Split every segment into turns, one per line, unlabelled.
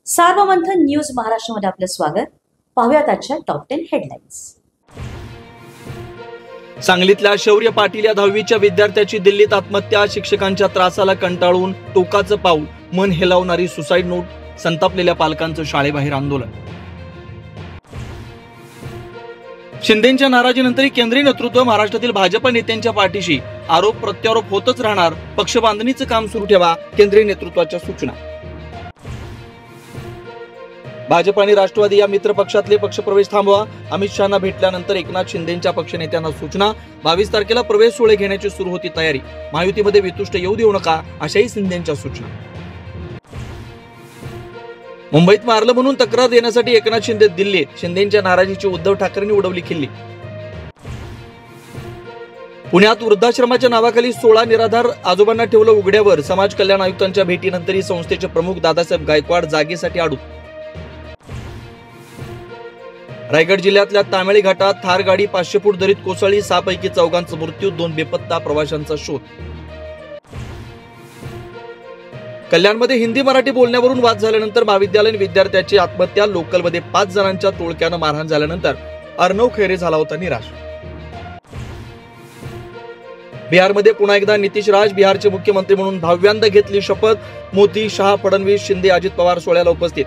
Sarvamanthan news महाराष्ट्रामध्ये आपलं स्वागत. पाहूयात आजच्या टॉप 10 हेडलाईन्स.
सांगलीतल्या शौर्य पाटील या 10वीच्या विद्यार्थ्याची दिल्लीत आत्महत्या. शिक्षकांच्या त्रासाला कंटाळून टोकाचं पाऊल, मन हेलावणारी सुसाईड नोट. संतापलेल्या पालकांचं शाळेबाहेर आंदोलन. शिंदेंच्या नाराजीनंतरही केंद्रीय नेतृत्व महाराष्ट्रातील भाजप नेत्यांच्या पाठीशी. आरोप प्रत्यारोप होतच राहणार. पक्ष बांधणीचं काम सुरू ठेवा, केंद्रीय नेतृत्वाच्या सूचना. भाजप आणि राष्ट्रवादी या मित्र पक्षातले पक्षप्रवेश थांबवा. अमित शहांना भेटल्यानंतर एकनाथ शिंदेंच्या पक्षनेत्यांना सूचना. 22 तारखेला प्रवेश सोहळे घेण्याची सुरू होती तयारी. महायुतीमध्ये वितुष्ट येऊ देऊ नका, अशाही शिंदेंच्या सूचना. मुंबईत मारलं म्हणून तक्रार देण्यासाठी एकनाथ शिंदे दिल्लीत. शिंदेंच्या नाराजीची उद्धव ठाकरेंनी उडवली खिल्ली. पुण्यात वृद्धाश्रमाच्या नावाखाली 16 निराधार आजोबांना ठेवलं उघड्यावर. समाज कल्याण आयुक्तांच्या भेटीनंतरही संस्थेचे प्रमुख दादासाहेब गायकवाड जागेसाठी अडून. रायगड जिल्ह्यातल्या तामेळी घाटात थार गाडी 500 फूट दरीत कोसळली. 6 पैकी 4 मृत्यू, 2 बेपत्ता. प्रवाशांचा शोध. कल्याणमध्ये हिंदी मराठी बोलण्यावरून वाद झाल्यानंतर महाविद्यालयीन विद्यार्थ्याची आत्महत्या. लोकलमध्ये 5 जणांच्या टोळक्यानं मारहाण झाल्यानंतर अर्णव खैरे झाला होता निराश. बिहारमध्ये पुन्हा एकदा नितीश राज बिहारचे मुख्यमंत्री म्हणून 10व्यांदा घेतली शपथ. मोदी, शहा, फडणवीस, शिंदे, अजित पवार सोहळ्याला उपस्थित.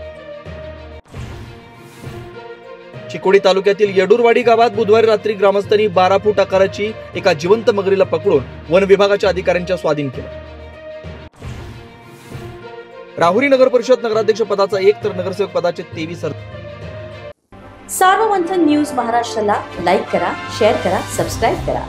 चिकोडी तालुक्यातील येडूरवाडी गावात बुधवारी रात्री ग्रामस्थांनी 12 फूट आकाराची एका जिवंत मगरीला पकडून वन विभागाच्या अधिकाऱ्यांच्या स्वाधीन केलं. राहुरी नगर परिषद नगराध्यक्ष पदाचा 1 तर नगरसेवक पदाचे 23
सार्वमंथन न्यूज महाराष्ट्राला लाईक करा, शेअर करा, सबस्क्राईब करा.